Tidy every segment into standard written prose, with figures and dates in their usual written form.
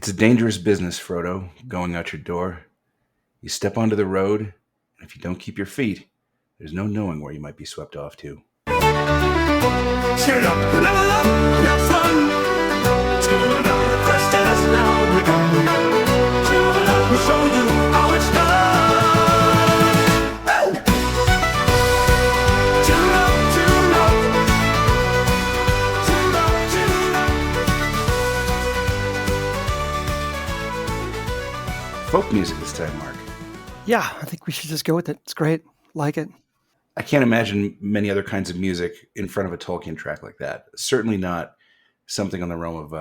It's a dangerous business, Frodo, going out your door. You step onto the road, and if you don't keep your feet, there's no knowing where you might be swept off to. Cheer up, level up, have fun. Tune up, press us now. We're gonna go. Tune up, we'll show you how it's done. Hey! Tune up, tune up. Tune up, tune up. Folk music this time, Mark. Yeah, I think we should just go with it. It's great. Like it. I can't imagine many other kinds of music in front of a Tolkien track like that. Certainly not something on the realm of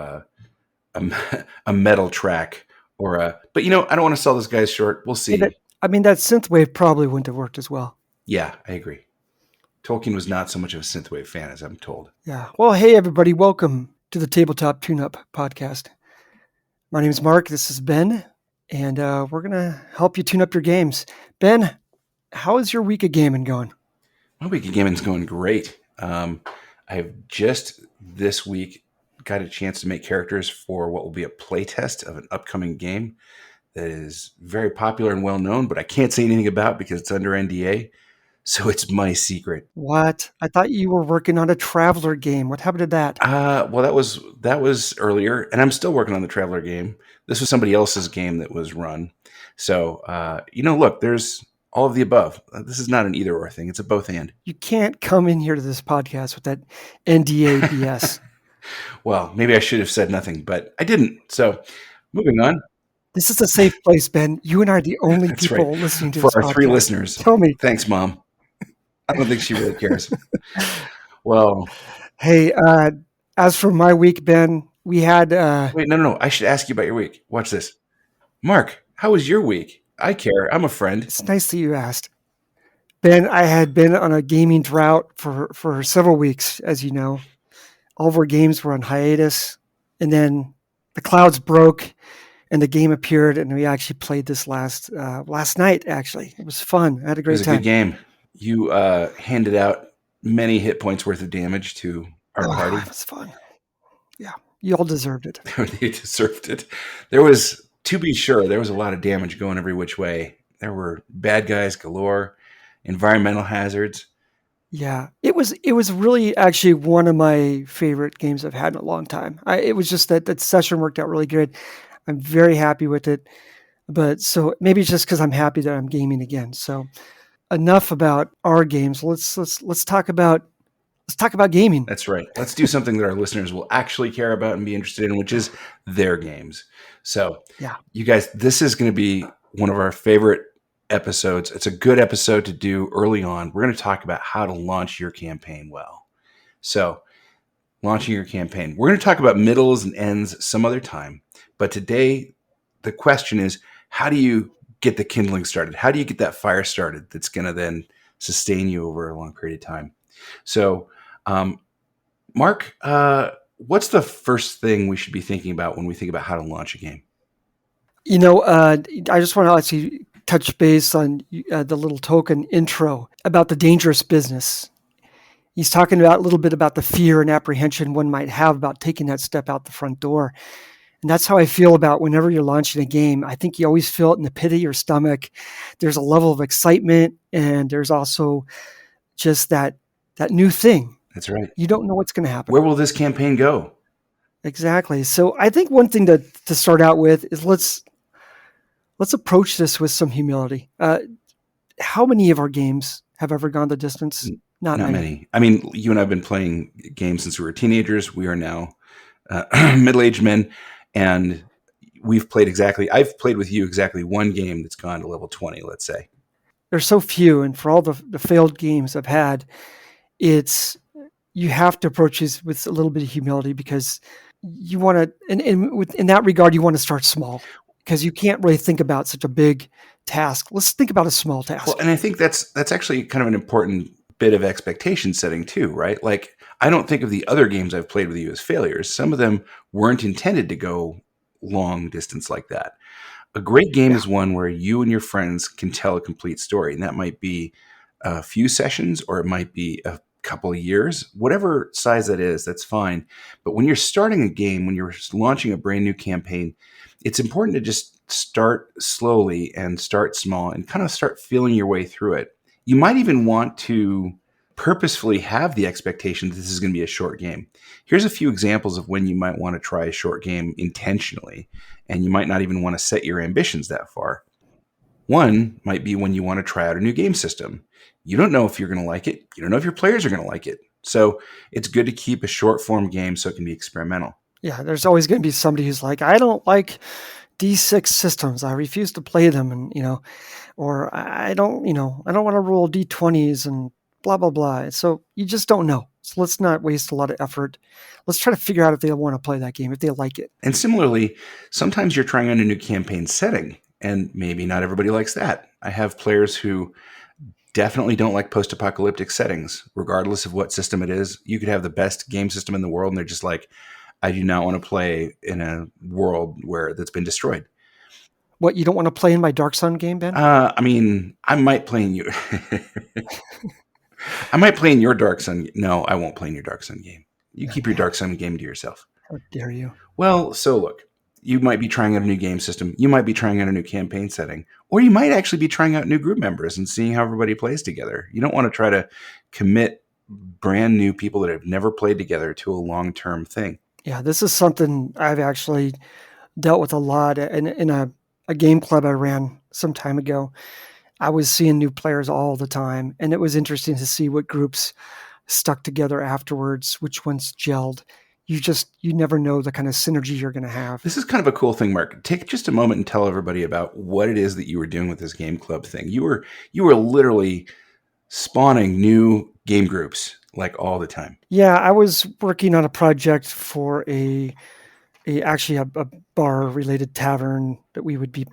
a metal track or a. But I don't want to sell this guy short. We'll see. That synthwave probably wouldn't have worked as well. Yeah, I agree. Tolkien was not so much of a synthwave fan, as I'm told. Yeah. Well, hey everybody, welcome to the Tabletop Tune-Up podcast. My name is Mark. This is Ben, and we're gonna help you tune up your games. Ben, how is your week of gaming going? My week of gaming's going great. I have just this week got a chance to make characters for what will be a playtest of an upcoming game that is very popular and well known, but I can't say anything about because it's under NDA. So it's my secret. What? I thought you were working on a Traveler game. What happened to that? Well, that was earlier, and I'm still working on the Traveler game. This was somebody else's game that was run. So, look, there's all of the above. This is not an either or thing. It's a both and. You can't come in here to this podcast with that NDA BS. Well, maybe I should have said nothing, but I didn't. So moving on. This is a safe place, Ben. You and I are the only That's people right. listening to For this our podcast. 3 listeners. Tell me. Thanks, Mom. I don't think she really cares. Well. Hey, as for my week, Ben, we had... Wait, no. I should ask you about your week. Watch this. Mark, how was your week? I care. I'm a friend. It's nice that you asked. Ben, I had been on a gaming drought for several weeks, as you know. All of our games were on hiatus. And then the clouds broke and the game appeared, and we actually played this last night, actually. It was fun. I had a great time. It was a good game. You handed out many hit points worth of damage to our party. It was fun. Yeah, you all deserved it. You deserved it. There was, to be sure, there was a lot of damage going every which way. There were bad guys galore, environmental hazards. Yeah, it was really actually one of my favorite games I've had in a long time. It was just that session worked out really good. I'm very happy with it. But so maybe it's just because I'm happy that I'm gaming again. So enough about our games. Let's talk about gaming. That's right. Let's do something that our listeners will actually care about and be interested in, which is their games. So, yeah, you guys, this is going to be one of our favorite episodes. It's a good episode to do early on. We're going to talk about how to launch your campaign well. So, launching your campaign. We're going to talk about middles and ends some other time. But today, the question is, how do you get the kindling started? How do you get that fire started that's going to then sustain you over a long period of time? So, Mark, what's the first thing we should be thinking about when we think about how to launch a game? I just want to actually touch base on the little token intro about the dangerous business. He's talking about a little bit about the fear and apprehension one might have about taking that step out the front door. And that's how I feel about whenever you're launching a game. I think you always feel it in the pit of your stomach. There's a level of excitement, and there's also just that new thing. That's right. You don't know what's going to happen. Where will this campaign go? Exactly. So I think one thing to start out with is let's approach this with some humility. How many of our games have ever gone the distance? Not many. I mean, you and I have been playing games since we were teenagers. We are now middle-aged men, and I've played with you exactly one game that's gone to level 20, let's say. There's so few, and for all the failed games I've had, you have to approach this with a little bit of humility, because you want to, in that regard, you want to start small, because you can't really think about such a big task. Let's think about a small task. Well, and I think that's actually kind of an important bit of expectation setting too, right? Like, I don't think of the other games I've played with you as failures. Some of them weren't intended to go long distance like that. A great game is one where you and your friends can tell a complete story, and that might be a few sessions, or it might be a couple of years, whatever size that is, that's fine. But when you're starting a game, when you're launching a brand new campaign, it's important to just start slowly and start small and kind of start feeling your way through it. You might even want to purposefully have the expectation that this is going to be a short game. Here's a few examples of when you might want to try a short game intentionally, and you might not even want to set your ambitions that far. One might be when you want to try out a new game system. You don't know if you're going to like it. You don't know if your players are going to like it. So it's good to keep a short form game so it can be experimental. Yeah, there's always going to be somebody who's like, I don't like D6 systems. I refuse to play them, and or I don't want to roll D20s and blah blah blah. So you just don't know. So let's not waste a lot of effort. Let's try to figure out if they want to play that game, if they like it. And similarly, sometimes you're trying on a new campaign setting, and maybe not everybody likes that. I have players who definitely don't like post-apocalyptic settings, regardless of what system it is. You could have the best game system in the world, and they're just like, I do not want to play in a world that's been destroyed. What, you don't want to play in my Dark Sun game, Ben? I might play in you. I might play in your Dark Sun. No, I won't play in your Dark Sun game. You keep your Dark Sun game to yourself. How dare you? Well, so look, you might be trying out a new game system. You might be trying out a new campaign setting, or you might actually be trying out new group members and seeing how everybody plays together. You don't want to try to commit brand new people that have never played together to a long-term thing. Yeah, this is something I've actually dealt with a lot in a game club I ran some time ago. I was seeing new players all the time, and it was interesting to see what groups stuck together afterwards, which ones gelled. You never know the kind of synergy you're going to have. This is kind of a cool thing, Mark. Take just a moment and tell everybody about what it is that you were doing with this game club thing. You were literally spawning new game groups like all the time. Yeah, I was working on a project for a bar related tavern that we would be,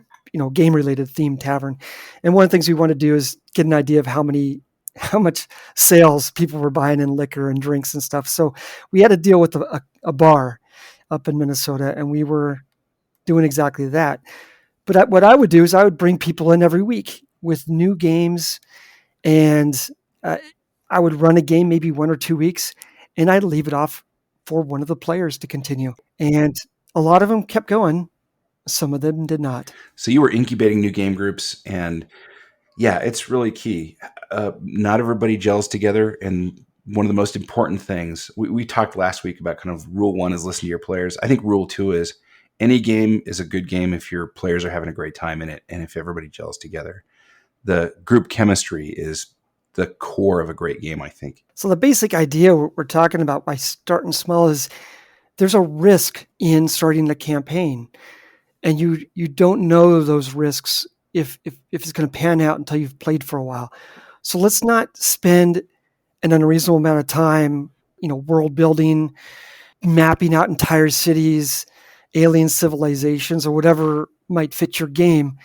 game related themed tavern. And one of the things we want to do is get an idea of how much sales people were buying in liquor and drinks and stuff. So we had to deal with a bar up in Minnesota, and we were doing exactly that. But what I would do is I would bring people in every week with new games, and I would run a game maybe 1 or 2 weeks, and I'd leave it off for one of the players to continue. And a lot of them kept going. Some of them did not. So you were incubating new game groups, and yeah, it's really key. Not everybody gels together, and one of the most important things, we talked last week about kind of rule 1 is listen to your players. I think rule 2 is any game is a good game if your players are having a great time in it and if everybody gels together. The group chemistry is the core of a great game, I think. So the basic idea we're talking about by starting small is there's a risk in starting the campaign, and you don't know those risks if it's going to pan out until you've played for a while. So let's not spend an unreasonable amount of time, world building, mapping out entire cities, alien civilizations, or whatever might fit your game.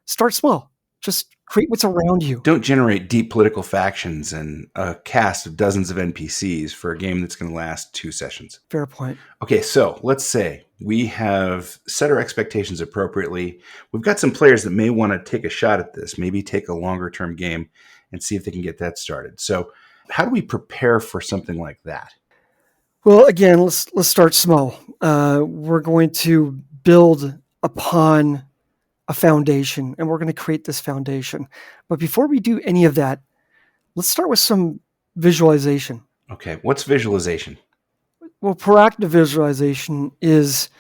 Start small. Just create what's around you. Don't generate deep political factions and a cast of dozens of NPCs for a game that's going to last 2 sessions. Fair point. Okay, so let's say we have set our expectations appropriately. We've got some players that may want to take a shot at this, maybe take a longer term game and see if they can get that started. So how do we prepare for something like that? Well, again, let's start small. We're going to build upon a foundation, and we're going to create this foundation. But before we do any of that, let's start with some visualization. Okay, what's visualization? Well, proactive visualization is,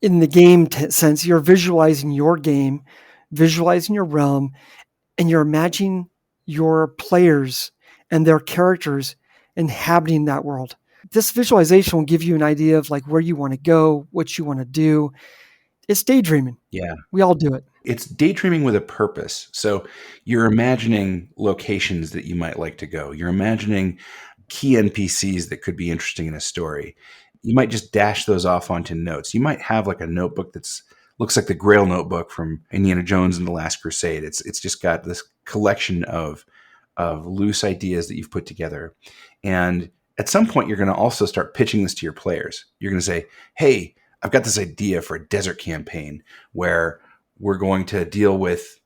in the game sense, you're visualizing your game, visualizing your realm, and you're imagining your players and their characters inhabiting that world. This visualization will give you an idea of like where you want to go, what you want to do. It's daydreaming. Yeah. We all do it. It's daydreaming with a purpose. So you're imagining locations that you might like to go. You're imagining key NPCs that could be interesting in a story. You might just dash those off onto notes. You might have like a notebook that's looks like the Grail notebook from Indiana Jones and the Last Crusade. It's just got this collection of loose ideas that you've put together. And at some point, you're going to also start pitching this to your players. You're going to say, hey, I've got this idea for a desert campaign where we're going to deal with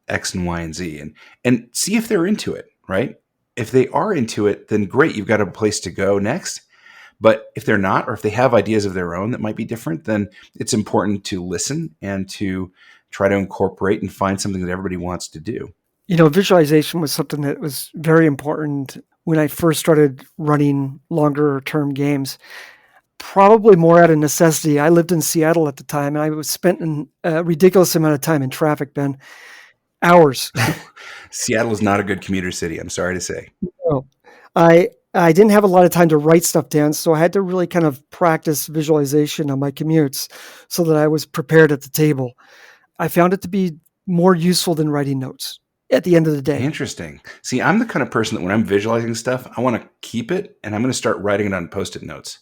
X and Y and Z and see if they're into it, right? If they are into it, then great, you've got a place to go next. But if they're not, or if they have ideas of their own that might be different, then it's important to listen and to try to incorporate and find something that everybody wants to do. Visualization was something that was very important when I first started running longer term games. Probably more out of necessity. I lived in Seattle at the time, and I was spent a ridiculous amount of time in traffic, Ben. Hours. Seattle is not a good commuter city, I'm sorry to say. Oh, I didn't have a lot of time to write stuff down, so I had to really kind of practice visualization on my commutes so that I was prepared at the table. I found it to be more useful than writing notes at the end of the day. Interesting. See, I'm the kind of person that when I'm visualizing stuff, I want to keep it and I'm going to start writing it on Post-it notes.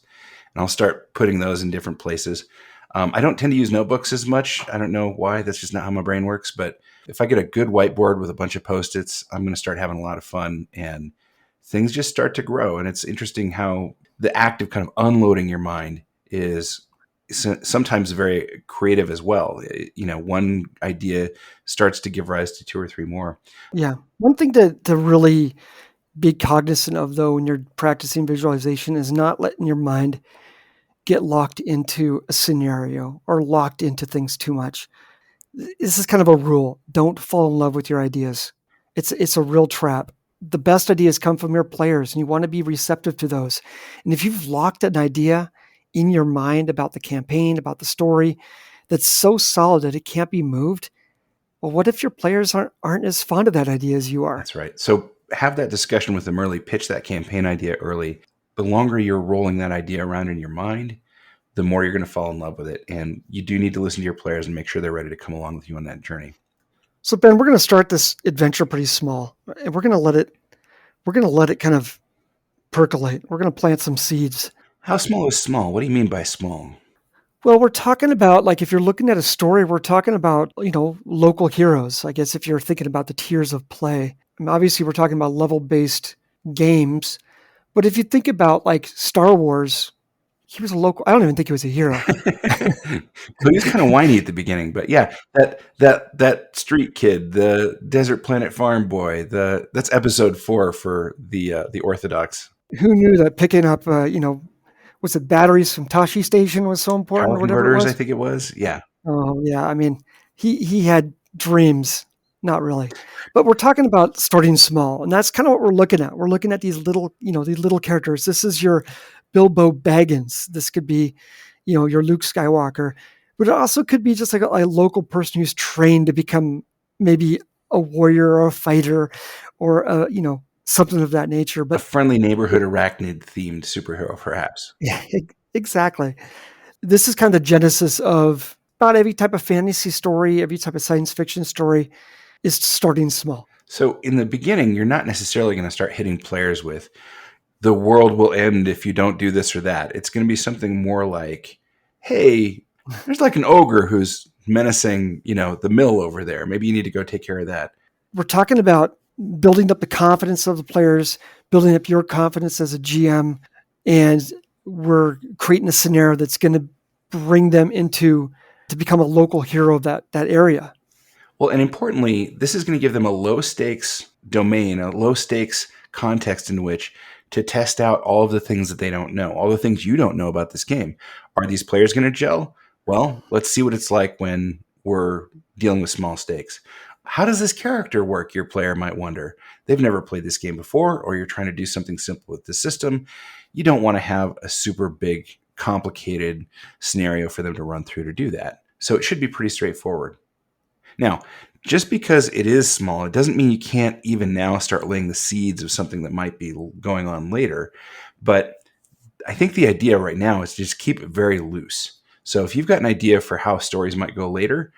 And I'll start putting those in different places. I don't tend to use notebooks as much. I don't know why. That's just not how my brain works. But if I get a good whiteboard with a bunch of Post-its, I'm going to start having a lot of fun and things just start to grow. And it's interesting how the act of kind of unloading your mind is sometimes very creative as well. One idea starts to give rise to two or three more. Yeah. One thing to really be cognizant of, though, when you're practicing visualization is not letting your mind get locked into a scenario or locked into things too much. This is kind of a rule. Don't fall in love with your ideas. It's a real trap. The best ideas come from your players, and you want to be receptive to those. And if you've locked an idea in your mind about the campaign, about the story, that's so solid that it can't be moved, well, what if your players aren't as fond of that idea as you are? That's right. So have that discussion with them early, pitch that campaign idea early. The longer you're rolling that idea around in your mind, the more you're going to fall in love with it. And you do need to listen to your players and make sure they're ready to come along with you on that journey. So Ben, we're going to start this adventure pretty small, and we're going to let it kind of percolate. We're going to plant some seeds. How small is small? What do you mean by small? Well, we're talking about, like, if you're looking at a story, we're talking about, local heroes. I guess if you're thinking about the tiers of play, I mean, obviously we're talking about level-based games. But if you think about, like, Star Wars, he was a local. I don't even think he was a hero. So he was kind of whiny at the beginning, but yeah, that street kid, the desert planet farm boy, that's episode 4 for the Orthodox. Who knew that picking up, was it batteries from Tashi Station was so important, Power or whatever it converters, was? I think it was. Yeah. Oh yeah, I mean, he had dreams. Not really, but we're talking about starting small, and that's kind of what we're looking at. We're looking at these little characters. This is your Bilbo Baggins. This could be, your Luke Skywalker, but it also could be just like a local person who's trained to become maybe a warrior or a fighter, or something of that nature. A But friendly neighborhood arachnid themed superhero, perhaps. yeah, exactly. This is kind of the genesis of about every type of fantasy story, every type of science fiction story is starting small. So in the beginning, you're not necessarily going to start hitting players with the world will end if you don't do this or that. It's going to be something more like, hey, there's like an ogre who's menacing, the mill over there. Maybe you need to go take care of that. We're talking about building up the confidence of the players, building up your confidence as a GM, and we're creating a scenario that's going to bring them to become a local hero of that area. Well, and importantly, this is going to give them a low stakes domain, a low stakes context in which to test out all of the things that they don't know, all the things you don't know about this game. Are these players going to gel? Well, let's see what it's like when we're dealing with small stakes. How does this character work? Your player might wonder. They've never played this game before, or you're trying to do something simple with the system. You don't want to have a super big, complicated scenario for them to run through to do that. So it should be pretty straightforward. Now, just because it is small, it doesn't mean you can't even now start laying the seeds of something that might be going on later. But I think the idea right now is to just keep it very loose. So if you've got an idea for how stories might go later,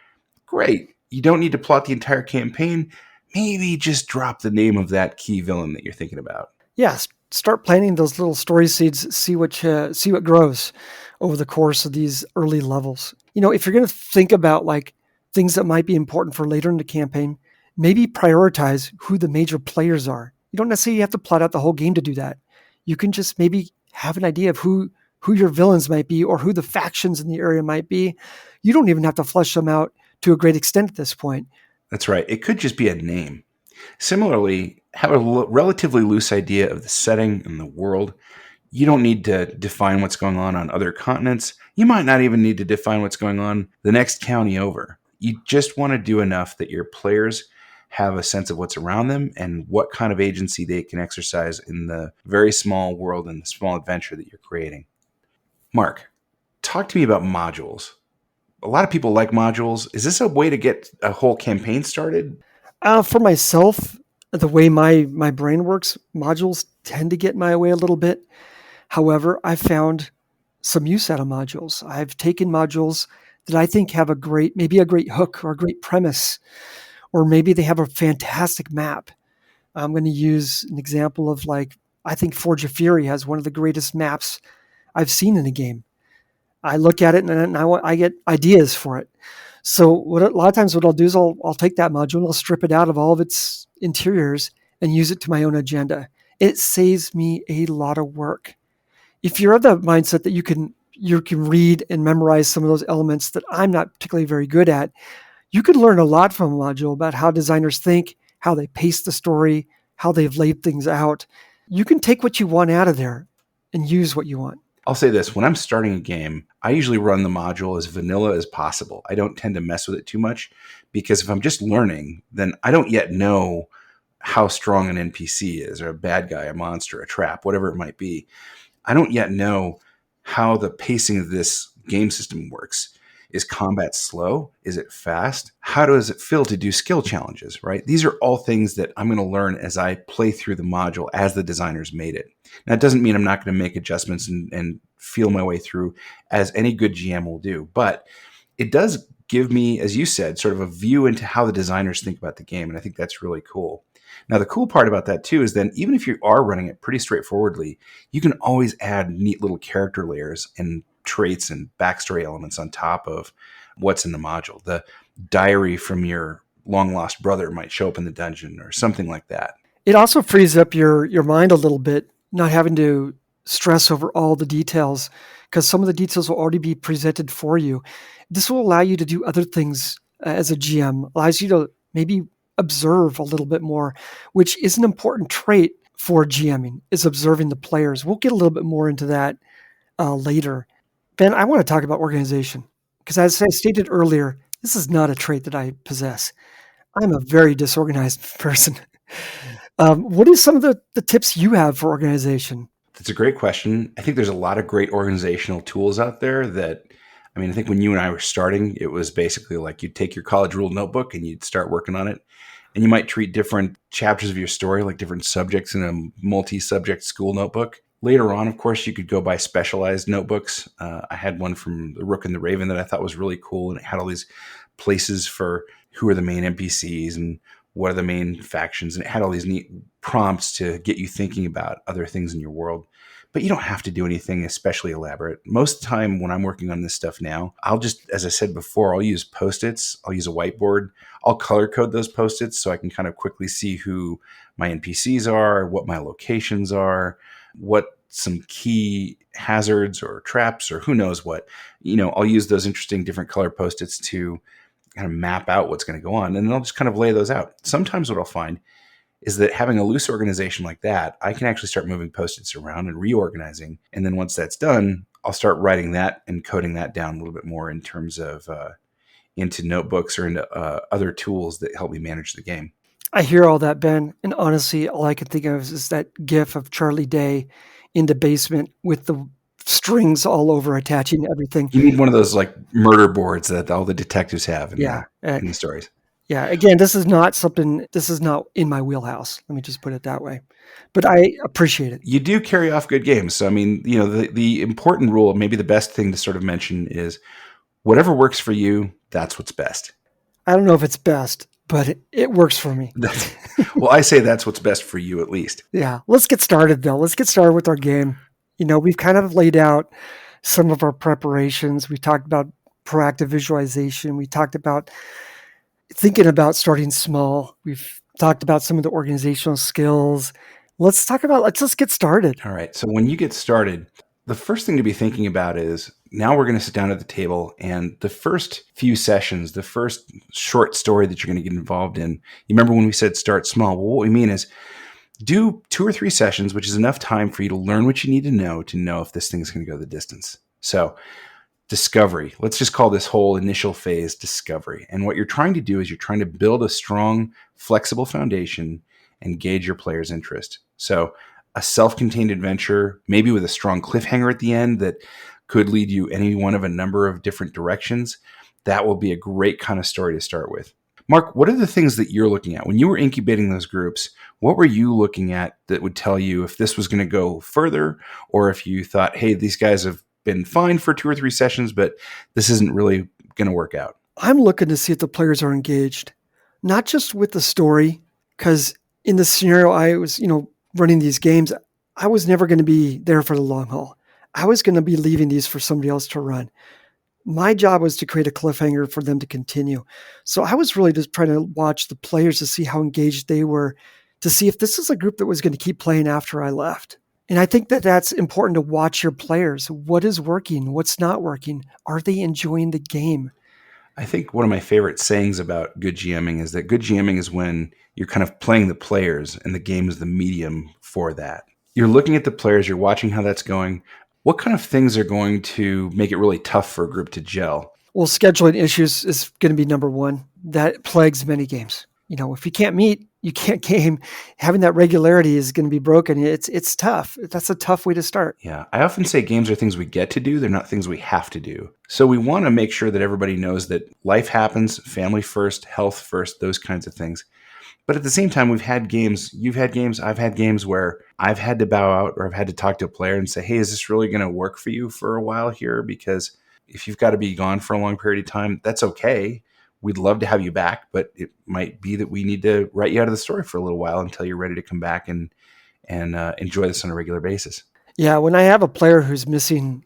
great. You don't need to plot the entire campaign. Maybe just drop the name of that key villain that you're thinking about. Yes, start planting those little story seeds. See what grows over the course of these early levels. If you're going to think about like things that might be important for later in the campaign, maybe prioritize who the major players are. You don't necessarily have to plot out the whole game to do that. You can just maybe have an idea of who your villains might be or who the factions in the area might be. You don't even have to flesh them out to a great extent at this point. That's right. It could just be a name. Similarly, have a relatively loose idea of the setting and the world. You don't need to define what's going on other continents. You might not even need to define what's going on the next county over. You just want to do enough that your players have a sense of what's around them and what kind of agency they can exercise in the very small world and the small adventure that you're creating. Mark, talk to me about modules. A lot of people like modules. Is this a way to get a whole campaign started? For myself, the way my brain works, modules tend to get in my way a little bit. However, I've found some use out of modules. I've taken modules that I think have maybe a great hook or a great premise, or maybe they have a fantastic map. I'm going to use an example of I think Forge of Fury has one of the greatest maps I've seen in a game. I look at it and I get ideas for it. So a lot of times what I'll do is I'll take that module and I'll strip it out of all of its interiors and use it to my own agenda. It saves me a lot of work. If you're of the mindset that you can read and memorize some of those elements that I'm not particularly very good at, you could learn a lot from a module about how designers think, how they pace the story, how they've laid things out. You can take what you want out of there and use what you want. I'll say this, when I'm starting a game, I usually run the module as vanilla as possible. I don't tend to mess with it too much because if I'm just learning, then I don't yet know how strong an NPC is, or a bad guy, a monster, a trap, whatever it might be. I don't yet know how the pacing of this game system works. Is combat slow? Is it fast? How does it feel to do skill challenges, right? These are all things that I'm going to learn as I play through the module as the designers made it. Now, it doesn't mean I'm not going to make adjustments and feel my way through, as any good GM will do. But it does give me, as you said, sort of a view into how the designers think about the game. And I think that's really cool. Now, the cool part about that, too, is then even if you are running it pretty straightforwardly, you can always add neat little character layers and traits and backstory elements on top of what's in the module. The diary from your long lost brother might show up in the dungeon or something like that. It also frees up your mind a little bit, not having to stress over all the details, because some of the details will already be presented for you. This will allow you to do other things as a GM, allows you to maybe observe a little bit more, which is an important trait for GMing, is observing the players. We'll get a little bit more into that later. Ben, I want to talk about organization, because as I stated earlier, this is not a trait that I possess. I'm a very disorganized person. What are some of the tips you have for organization? That's a great question. I think there's a lot of great organizational tools out there that, I think when you and I were starting, it was basically like you'd take your college ruled notebook and you'd start working on it. And you might treat different chapters of your story like different subjects in a multi-subject school notebook. Later on, of course, you could go buy specialized notebooks. I had one from The Rook and the Raven that I thought was really cool, and it had all these places for who are the main NPCs and what are the main factions, and it had all these neat prompts to get you thinking about other things in your world. But you don't have to do anything especially elaborate. Most of the time when I'm working on this stuff now, I'll just, as I said before, I'll use Post-its. I'll use a whiteboard. I'll color code those Post-its so I can kind of quickly see who my NPCs are, what my locations are, what some key hazards or traps or who knows what. I'll use those interesting different color Post-its to kind of map out what's going to go on. And then I'll just kind of lay those out. Sometimes what I'll find is that having a loose organization like that, I can actually start moving Post-its around and reorganizing. And then once that's done, I'll start writing that and coding that down a little bit more in terms of into notebooks or into other tools that help me manage the game. I hear all that, Ben. And honestly, all I can think of is that gif of Charlie Day in the basement with the strings all over attaching everything. You need one of those like murder boards that all the detectives have in the stories. Yeah. Again, this is not in my wheelhouse. Let me just put it that way. But I appreciate it. You do carry off good games. So, the important rule, maybe the best thing to sort of mention is whatever works for you, that's what's best. I don't know if it's best, but it works for me. Well, I say that's what's best for you at least. Yeah. Let's get started, though. Let's get started with our game. We've kind of laid out some of our preparations. We talked about proactive visualization. We talked about thinking about starting small. We've talked about some of the organizational skills. Let's just get started. All right. So when you get started, the first thing to be thinking about is now we're going to sit down at the table, and the first few sessions, the first short story that you're going to get involved in, you remember when we said start small? Well, what we mean is do 2 or 3 sessions, which is enough time for you to learn what you need to know if this thing's going to go the distance. So discovery. Let's just call this whole initial phase discovery. And what you're trying to do is you're trying to build a strong, flexible foundation and gauge your player's interest. So a self-contained adventure, maybe with a strong cliffhanger at the end that could lead you any one of a number of different directions, that will be a great kind of story to start with. Mark, what are the things that you're looking at? When you were incubating those groups, what were you looking at that would tell you if this was going to go further, or if you thought, hey, these guys have been fine for 2 or 3 sessions, but this isn't really going to work out? I'm looking to see if the players are engaged, not just with the story, because in the scenario I was, running these games, I was never going to be there for the long haul. I was going to be leaving these for somebody else to run. My job was to create a cliffhanger for them to continue. So I was really just trying to watch the players to see how engaged they were, to see if this is a group that was going to keep playing after I left. And I think that that's important to watch your players. What is working? What's not working? Are they enjoying the game? I think one of my favorite sayings about good GMing is that good GMing is when you're kind of playing the players and the game is the medium for that. You're looking at the players, you're watching how that's going. What kind of things are going to make it really tough for a group to gel? Well, scheduling issues is going to be number one. That plagues many games. If you can't meet, you can't game. Having that regularity is going to be broken. It's tough. That's a tough way to start. Yeah. I often say games are things we get to do. They're not things we have to do. So we want to make sure that everybody knows that life happens, family first, health first, those kinds of things. But at the same time, we've had games, you've had games, I've had games where I've had to bow out or I've had to talk to a player and say, hey, is this really going to work for you for a while here? Because if you've got to be gone for a long period of time, that's okay. We'd love to have you back, but it might be that we need to write you out of the story for a little while until you're ready to come back and enjoy this on a regular basis. Yeah, when I have a player who's missing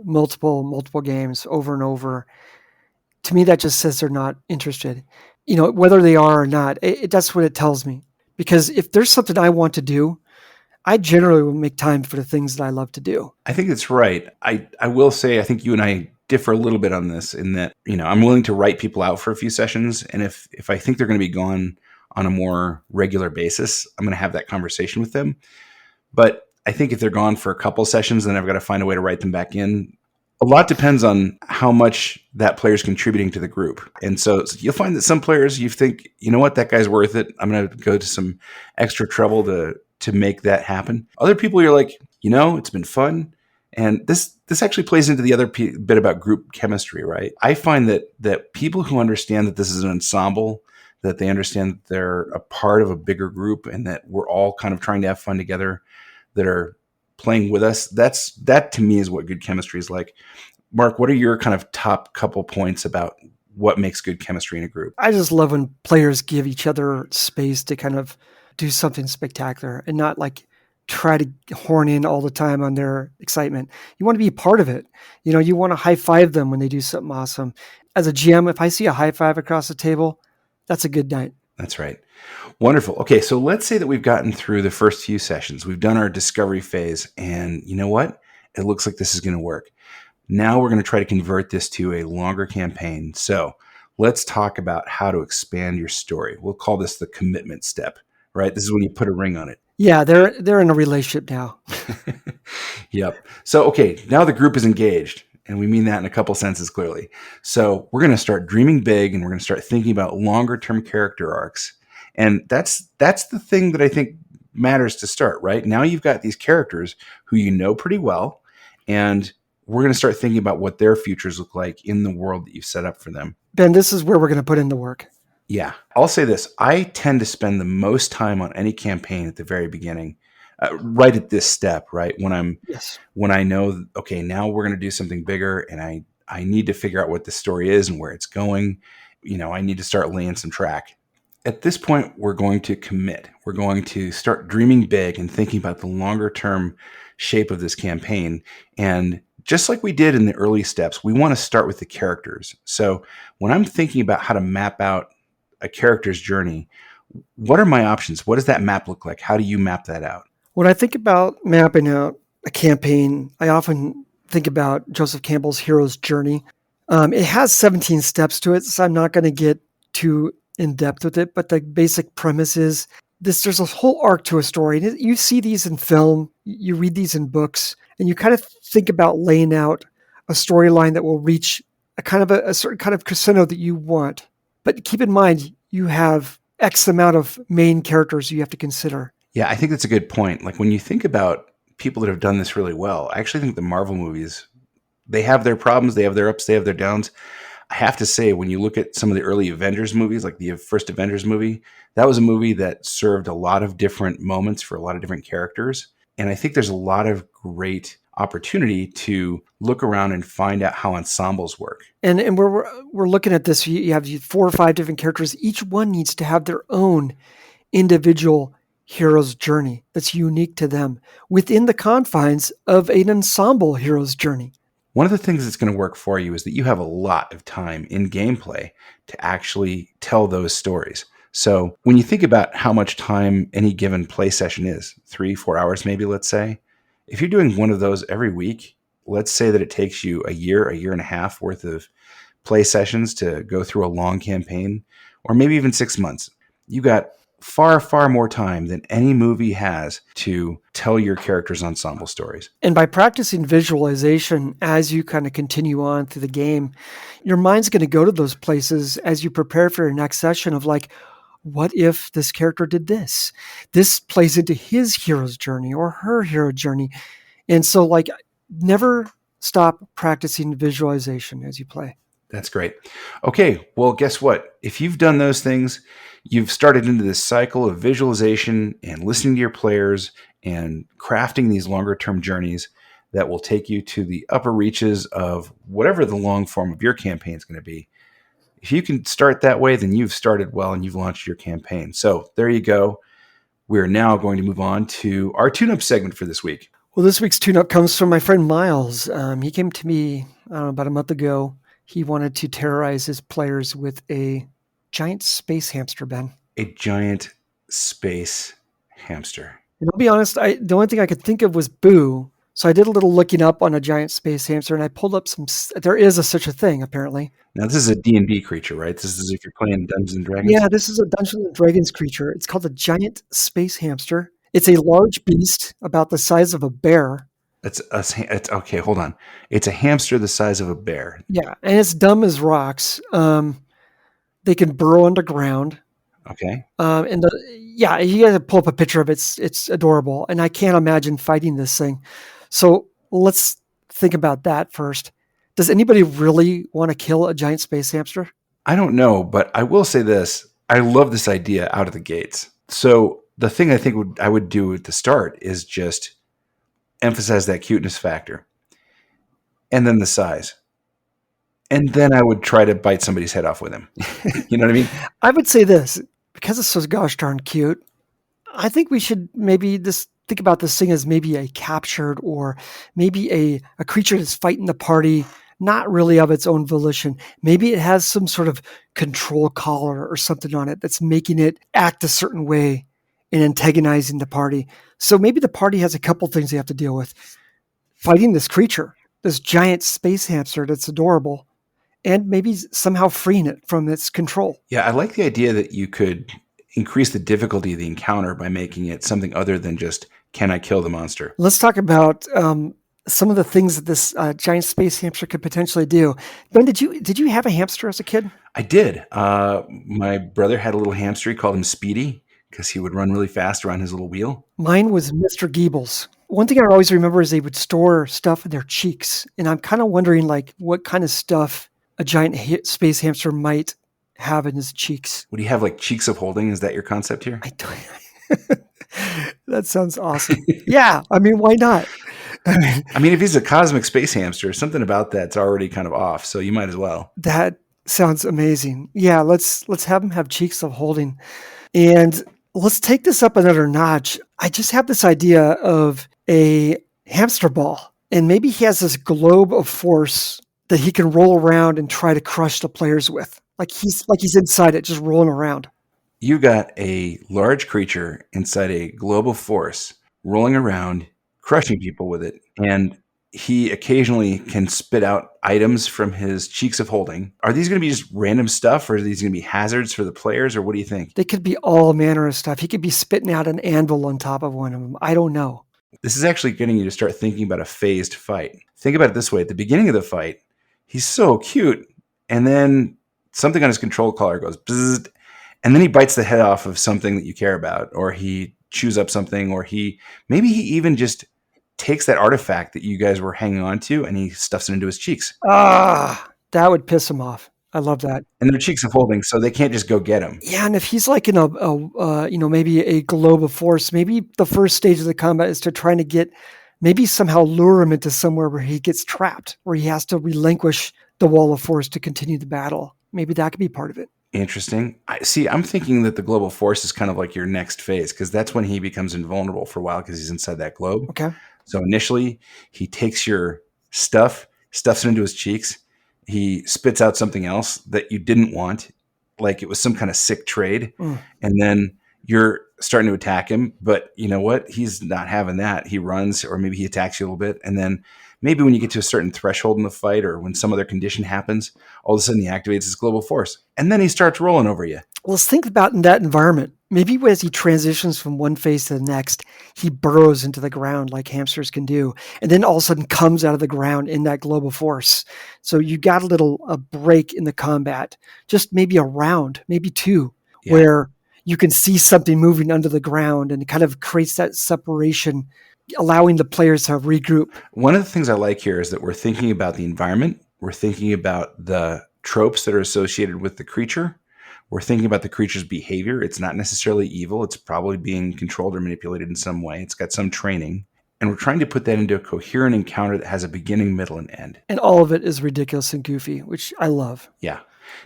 multiple games over and over, to me that just says they're not interested. Whether they are or not, that's what it tells me. Because if there's something I want to do, I generally will make time for the things that I love to do. I think that's right. I will say, I think you and I differ a little bit on this in that, I'm willing to write people out for a few sessions. And if I think they're going to be gone on a more regular basis, I'm going to have that conversation with them. But I think if they're gone for a couple sessions, then I've got to find a way to write them back in. A lot depends on how much that player is contributing to the group. And so you'll find that some players, you think, you know what, that guy's worth it. I'm going to go to some extra trouble to make that happen. Other people, you're like, it's been fun. And this actually plays into the other bit about group chemistry, right? I find that people who understand that this is an ensemble, that they understand that they're a part of a bigger group and that we're all kind of trying to have fun together, that are playing with us, that to me is what good chemistry is like. Mark, what are your kind of top couple points about what makes good chemistry in a group? I just love when players give each other space to kind of do something spectacular and not like try to horn in all the time on their excitement. You want to be a part of it. You want to high five them when they do something awesome. As a GM, if I see a high five across the table, that's a good night. That's right. Wonderful. Okay, so let's say that we've gotten through the first few sessions. We've done our discovery phase, and you know what? It looks like this is going to work. Now we're going to try to convert this to a longer campaign. So let's talk about how to expand your story. We'll call this the commitment step, right? This is when you put a ring on it. Yeah, they're in a relationship now. Yep. So, okay, now the group is engaged. And we mean that in a couple senses clearly. So we're going to start dreaming big and we're going to start thinking about longer term character arcs. And that's the thing that I think matters to start, right? Now you've got these characters who you know pretty well, and we're going to start thinking about what their futures look like in the world that you've set up for them. Ben, this is where we're going to put in the work. Yeah. I'll say this. I tend to spend the most time on any campaign at the very beginning. Right at this step, right? When I know, okay, now we're going to do something bigger and I need to figure out what the story is and where it's going. I need to start laying some track. At this point, we're going to commit. We're going to start dreaming big and thinking about the longer term shape of this campaign. And just like we did in the early steps, we want to start with the characters. So when I'm thinking about how to map out a character's journey, what are my options? What does that map look like? How do you map that out? When I think about mapping out a campaign, I often think about Joseph Campbell's hero's journey. It has 17 steps to it, so I'm not going to get too in depth with it. But the basic premise is there's a whole arc to a story. And you see these in film, you read these in books, and you kind of think about laying out a storyline that will reach a certain kind of crescendo that you want. But keep in mind, you have X amount of main characters you have to consider. Yeah, I think that's a good point. Like when you think about people that have done this really well, I actually think the Marvel movies, they have their problems, they have their ups, they have their downs. I have to say, when you look at some of the early Avengers movies, like the first Avengers movie, that was a movie that served a lot of different moments for a lot of different characters. And I think there's a lot of great opportunity to look around and find out how ensembles work. And we're looking at this, you have 4 or 5 different characters. Each one needs to have their own individual hero's journey that's unique to them within the confines of an ensemble hero's journey. One of the things that's going to work for you is that you have a lot of time in gameplay to actually tell those stories. So when you think about how much time any given play session is, 3-4 hours maybe, let's say, if you're doing one of those every week, let's say that it takes you a year and a half worth of play sessions to go through a long campaign, or maybe even 6 months. You got far, far more time than any movie has to tell your characters' ensemble stories. And by practicing visualization as you kind of continue on through the game, your mind's going to go to those places as you prepare for your next session of like, what if this character did this? This plays into his hero's journey or her hero journey. And so like never stop practicing visualization as you play. That's great. Okay, well, guess what? If you've done those things, you've started into this cycle of visualization and listening to your players and crafting these longer term journeys that will take you to the upper reaches of whatever the long form of your campaign is going to be. If you can start that way, then you've started well and you've launched your campaign. So there you go. We're now going to move on to our tune-up segment for this week. Well, this week's tune-up comes from my friend Miles. He came to me about a month ago. He wanted to terrorize his players with a giant space hamster, Ben. A giant space hamster. And I'll be honest, the only thing I could think of was Boo. So I did a little looking up on a giant space hamster, and I pulled up there is such a thing, apparently. Now, this is a D&D creature, right? This is if you're playing Dungeons & Dragons? Yeah, this is a Dungeons & Dragons creature. It's called a giant space hamster. It's a large beast about the size of a bear. It's okay, hold on. It's a hamster the size of a bear. Yeah, and it's dumb as rocks. They can burrow underground. Okay. You got to pull up a picture of it. It's adorable, and I can't imagine fighting this thing. So let's think about that first. Does anybody really want to kill a giant space hamster? I don't know, but I will say this. I love this idea out of the gates. So the thing I think I would do at the start is just emphasize that cuteness factor. And then the size. And then I would try to bite somebody's head off with him. You know what I mean? I would say this, because it's so gosh darn cute, I think we should maybe just think about this thing as maybe a captured or maybe a creature that's fighting the party, not really of its own volition. Maybe it has some sort of control collar or something on it that's making it act a certain way and antagonizing the party. So maybe the party has a couple things they have to deal with. Fighting this creature, this giant space hamster that's adorable, and maybe somehow freeing it from its control. Yeah, I like the idea that you could increase the difficulty of the encounter by making it something other than just, can I kill the monster? Let's talk about some of the things that this giant space hamster could potentially do. Ben, did you have a hamster as a kid? I did. My brother had a little hamster. He called him Speedy because he would run really fast around his little wheel. Mine was Mr. Geebles. One thing I always remember is they would store stuff in their cheeks. And I'm kind of wondering like what kind of stuff a giant space hamster might have in his cheeks. Would he have like cheeks of holding? Is that your concept here? I don't. That sounds awesome. Yeah, I mean, why not? I mean, if he's a cosmic space hamster, something about that's already kind of off. So you might as well. That sounds amazing. Yeah, let's have him have cheeks of holding, and let's take this up another notch. I just have this idea of a hamster ball, and maybe he has this globe of force that he can roll around and try to crush the players with, like he's inside it, just rolling around. You got a large creature inside a globe of force rolling around, crushing people with it. And he occasionally can spit out items from his cheeks of holding. Are these going to be just random stuff, or are these going to be hazards for the players, or what do you think? They could be all manner of stuff. He could be spitting out an anvil on top of one of them. I don't know. This is actually getting you to start thinking about a phased fight. Think about it this way. At the beginning of the fight, he's so cute, and then something on his control collar goes bzzzt, and then he bites the head off of something that you care about, or he chews up something, or maybe he even just takes that artifact that you guys were hanging on to and he stuffs it into his cheeks. That would piss him off. I love that. And their cheeks of holding, so they can't just go get him. Yeah, and if he's like in maybe a globe of force, maybe the first stage of the combat is to trying to maybe somehow lure him into somewhere where he gets trapped, where he has to relinquish the wall of force to continue the battle. Maybe that could be part of it. Interesting. I'm thinking that the global force is kind of like your next phase, because that's when he becomes invulnerable for a while because he's inside that globe. Okay. So initially, he takes your stuff, stuffs it into his cheeks. He spits out something else that you didn't want, like it was some kind of sick trade. And then you're starting to attack him. But you know what? He's not having that. He runs, or maybe he attacks you a little bit. And then maybe when you get to a certain threshold in the fight, or when some other condition happens, all of a sudden he activates his global force. And then he starts rolling over you. Well, let's think about in that environment. Maybe as he transitions from one phase to the next, he burrows into the ground like hamsters can do, and then all of a sudden comes out of the ground in that global force. So you got a break in the combat, just maybe a round, maybe two, where you can see something moving under the ground, and it kind of creates that separation, allowing the players to regroup. One of the things I like here is that we're thinking about the environment. We're thinking about the tropes that are associated with the creature. We're thinking about the creature's behavior. It's not necessarily evil. It's probably being controlled or manipulated in some way. It's got some training. And we're trying to put that into a coherent encounter that has a beginning, middle, and end. And all of it is ridiculous and goofy, which I love. Yeah.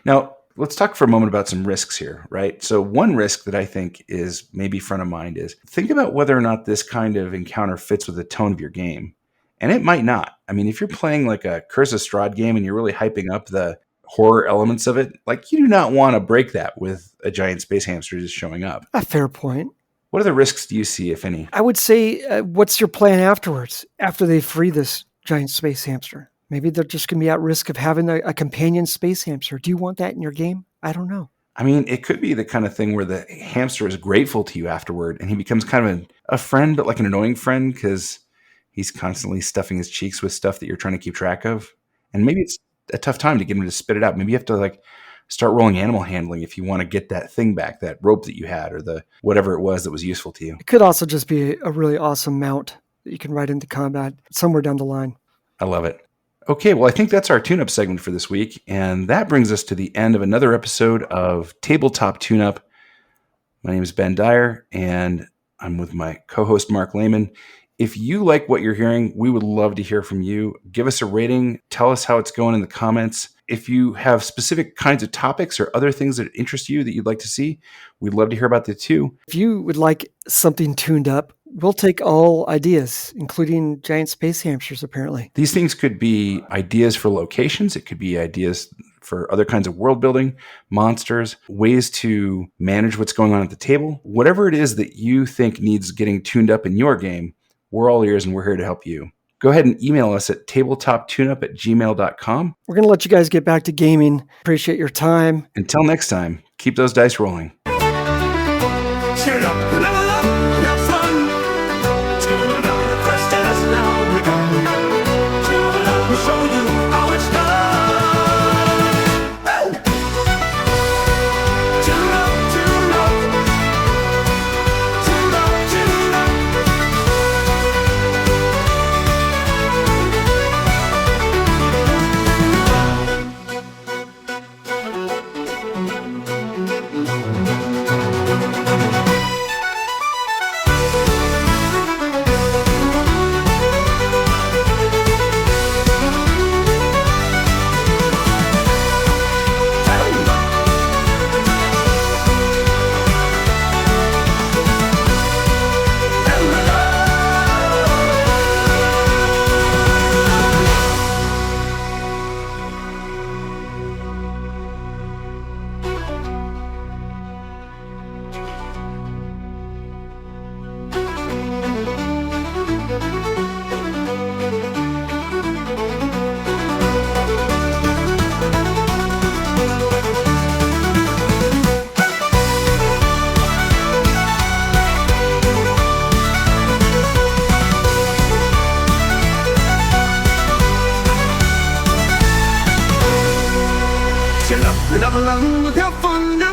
Now, let's talk for a moment about some risks here, right? So one risk that I think is maybe front of mind is think about whether or not this kind of encounter fits with the tone of your game. And it might not. I mean, if you're playing like a Curse of Strahd game and you're really hyping up the horror elements of it, like you do not want to break that with a giant space hamster just showing up. A fair point. What other risks do you see, if any? I would say, what's your plan afterwards, after they free this giant space hamster? Maybe they're just going to be at risk of having a companion space hamster. Do you want that in your game? I don't know. I mean, it could be the kind of thing where the hamster is grateful to you afterward, and he becomes kind of a friend, but like an annoying friend, because he's constantly stuffing his cheeks with stuff that you're trying to keep track of. And maybe it's a tough time to get him to spit it out. Maybe you have to start rolling animal handling if you want to get that thing back, that rope that you had, or the whatever it was that was useful to you. It could also just be a really awesome mount that you can ride into combat somewhere down the line. I love it. Okay, well, I think that's our tune-up segment for this week, and that brings us to the end of another episode of Tabletop Tune-Up. My name is Ben Dyer, and I'm with my co-host Mark Lehman. If you like what you're hearing, we would love to hear from you. Give us a rating. Tell us how it's going in the comments. If you have specific kinds of topics or other things that interest you that you'd like to see, we'd love to hear about that too. If you would like something tuned up, we'll take all ideas, including giant space hamsters, apparently. These things could be ideas for locations. It could be ideas for other kinds of world building, monsters, ways to manage what's going on at the table. Whatever it is that you think needs getting tuned up in your game, we're all ears and we're here to help you. Go ahead and email us at tabletoptuneup@gmail.com. We're going to let you guys get back to gaming. Appreciate your time. Until next time, keep those dice rolling. Cheer it up, level up, have fun. To another quest, and us now we go. To another, we'll show you how it's done. Tune up, tune up. Tune up, tune up.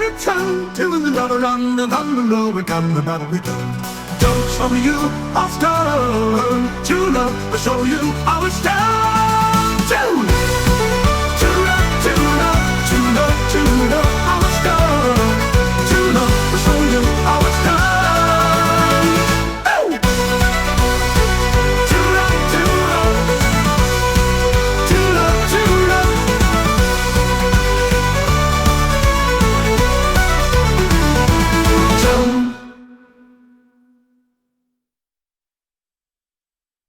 and return to another run, and on the road we got another return. Don't show you I'll start to love, but show you how it's done.